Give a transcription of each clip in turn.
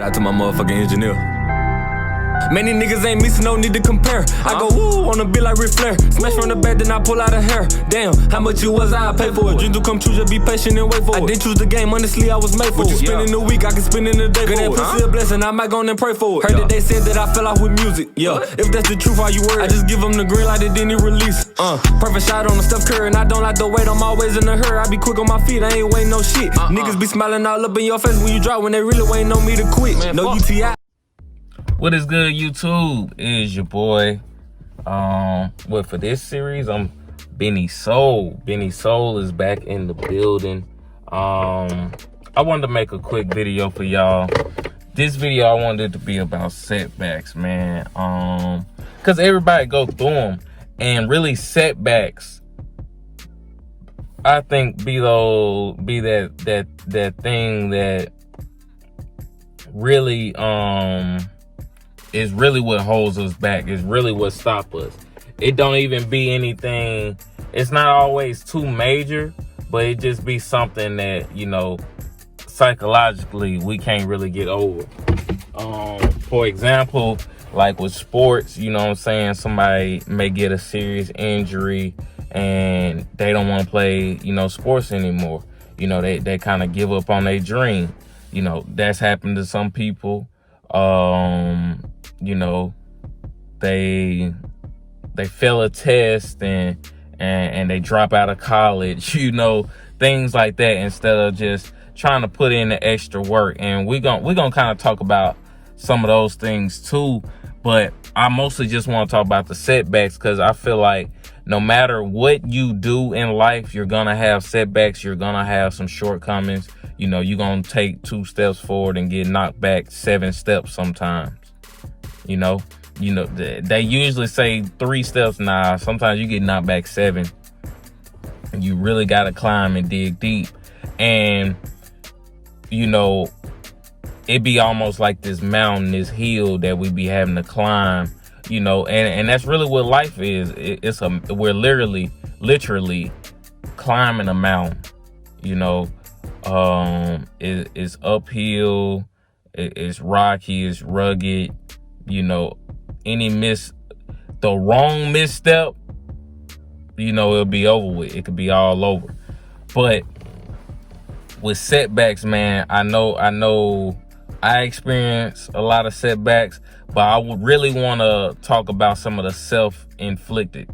Out to my motherfucking engineer. Many niggas ain't me, so no need to compare. I go woo on a beat like Ric Flair. Smash from the back, then I pull out a hair. Damn, how much you was I pay for it? Dreams do come true, just be patient and wait for it. I didn't choose the game, honestly, I was made for it. What you spend in a week, I can spend in a day. Good that pussy a blessing, I might go and pray for it. Heard that they said that I fell off with music. Yeah, if that's the truth, are you worried? I just give them the green light, it didn't release. Perfect shot on the Steph Curry, and I don't like the weight, I'm always in a hurry. I be quick on my feet, I ain't waiting no shit. Niggas be smiling all up in your face when you drop, when they really waiting on me to quit. Man, no UTI. What is good, YouTube? It is your boy. Well, for this series, I'm Benny Soul. Benny Soul is back in the building. I wanted to make a quick video for y'all. This video, I wanted it to be about setbacks, man. Cause everybody go through them, and really setbacks, I think, be that thing that really is really what holds us back. Is really what stops us. It don't even be anything. It's not always too major, but it just be something that, you know, psychologically we can't really get over. For example, like with sports, you know what I'm saying, somebody may get a serious injury and they don't want to play, you know, sports anymore. You know, they kind of give up on their dream. You know, that's happened to some people. You know, they fail a test and they drop out of college, you know, things like that, instead of just trying to put in the extra work. And we're gonna kind of talk about some of those things too, but I mostly just want to talk about the setbacks, because I feel like no matter what you do in life, you're gonna have setbacks, you're gonna have some shortcomings. You know, you're gonna take 2 steps forward and get knocked back 7 steps sometimes. You know, they usually say 3 steps. Nah, sometimes you get knocked back 7. And you really got to climb and dig deep. And, you know, it be almost like this mountain, this hill that we be having to climb, you know, and that's really what life is. We're literally climbing a mountain, you know. It's uphill, it's rocky, it's rugged. You know, the wrong misstep, you know, it'll be over with. It could be all over. But with setbacks, man, I know I experience a lot of setbacks, but I would really want to talk about some of the self-inflicted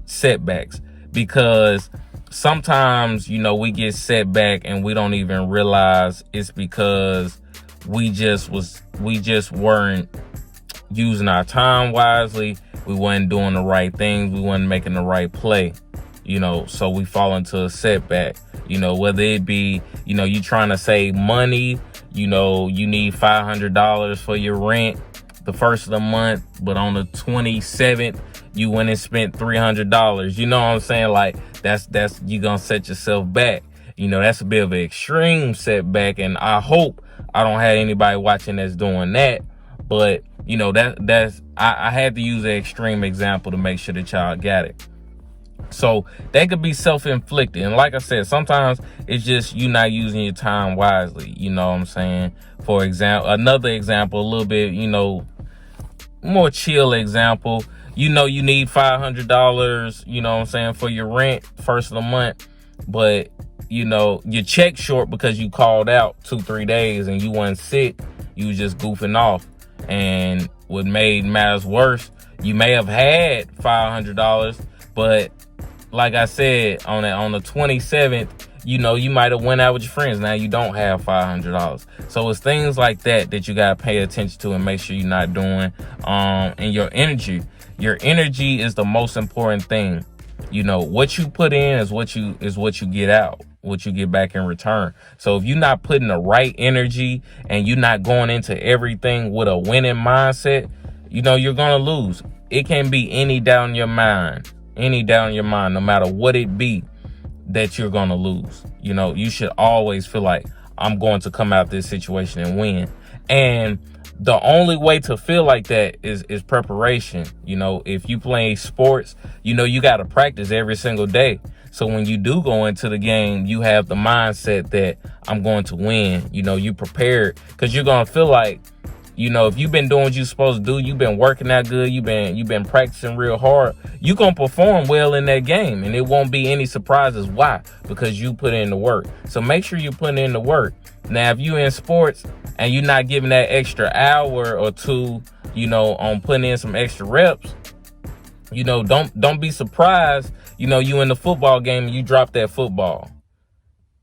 setbacks, because sometimes, you know, we get setback and we don't even realize it's because we just weren't using our time wisely. We weren't doing the right things. We weren't making the right play, you know, so we fall into a setback, you know, whether it be, you know, you trying to save money, you know, you need $500 for your rent the first of the month, but on the 27th, you went and spent $300. You know what I'm saying? Like, that's you gonna set yourself back. You know, that's a bit of an extreme setback, and I hope I don't have anybody watching that's doing that. But, you know, I had to use an extreme example to make sure that y'all got it. So that could be self-inflicted. And like I said, sometimes it's just you not using your time wisely. You know what I'm saying? For example, another example, a little bit, you know, more chill example. You know, you need $500, you know what I'm saying, for your rent first of the month, but, you know, your check short because you called out 2-3 days and you wasn't sick. You was just goofing off. And what made matters worse, you may have had $500, but like I said, on the 27th, you know, you might have went out with your friends. Now you don't have $500. So it's things like that you got to pay attention to and make sure you're not doing. And your energy is the most important thing. You know, what you put in is what you get out, what you get back in return. So if you're not putting the right energy and you're not going into everything with a winning mindset, you know, you're going to lose. It can be any doubt in your mind, no matter what it be, that you're going to lose. You know, you should always feel like, I'm going to come out this situation and win. And the only way to feel like that is preparation. You know, if you play sports, you know, you got to practice every single day. So when you do go into the game, you have the mindset that I'm going to win. You know, you prepared, because you're going to feel like, you know, if you've been doing what you're supposed to do, you've been working out good, you've been practicing real hard, you're going to perform well in that game. And it won't be any surprises. Why? Because you put in the work. So make sure you're putting in the work. Now, if you in sports and you're not giving that extra hour or two, you know, on putting in some extra reps, you know, don't be surprised, you know, you in the football game and you drop that football.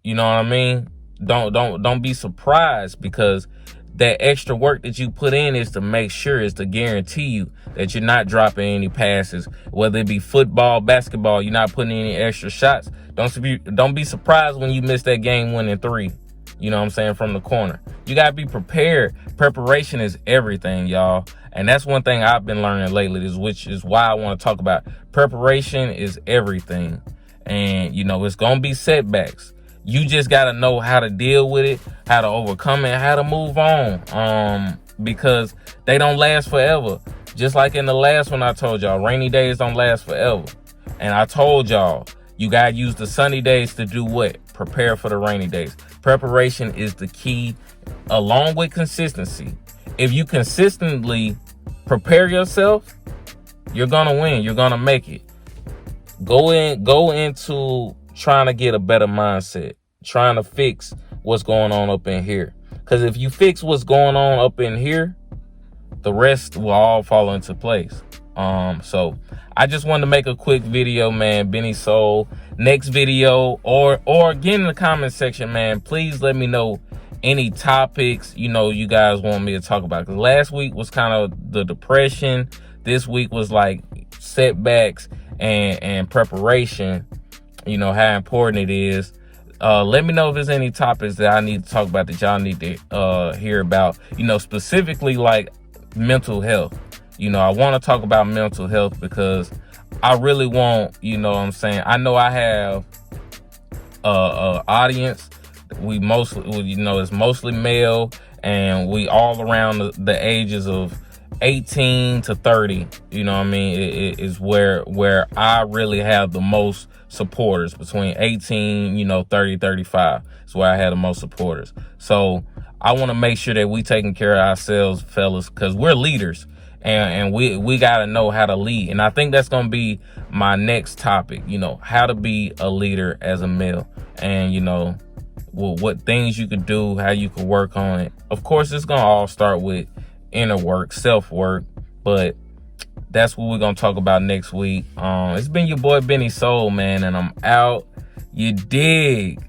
You know what I mean? Don't be surprised, because that extra work that you put in is to make sure, is to guarantee you that you're not dropping any passes, whether it be football, basketball, you're not putting any extra shots. Don't be surprised when you miss that game winning 3, you know what I'm saying, from the corner. You got to be prepared. Preparation is everything, y'all. And that's one thing I've been learning lately, which is why I want to talk about preparation is everything. And, you know, it's going to be setbacks. You just got to know how to deal with it, how to overcome it, how to move on, because they don't last forever. Just like in the last one I told y'all, rainy days don't last forever. And I told y'all, you got to use the sunny days to do what? Prepare for the rainy days. Preparation is the key, along with consistency. If you consistently prepare yourself, you're going to win. You're going to make it. Go into trying to get a better mindset, trying to fix what's going on up in here. Because if you fix what's going on up in here, the rest will all fall into place. So I just wanted to make a quick video, man. Benny Soul. Next video, or get in the comment section, man. Please let me know any topics, you know, you guys want me to talk about. Because last week was kind of the depression. This week was like setbacks and preparation, you know, how important it is. Let me know if there's any topics that I need to talk about, that y'all need to hear about, you know, specifically like mental health. You know, I want to talk about mental health because I really want, you know what I'm saying, I know I have a audience. We mostly, you know, it's mostly male, and we all around the ages of 18 to 30, you know what I mean, it is where I really have the most supporters. Between 18, you know, 30, 35 is where I had the most supporters. So I want to make sure that we taking care of ourselves, fellas, because we're leaders, and we got to know how to lead. And I think that's going to be my next topic, you know, how to be a leader as a male, and, you know, what things you could do, how you could work on it. Of course, it's going to all start with inner work, self-work, but that's what we're going to talk about next week. It's been your boy Benny Soul, man, and I'm out. You dig?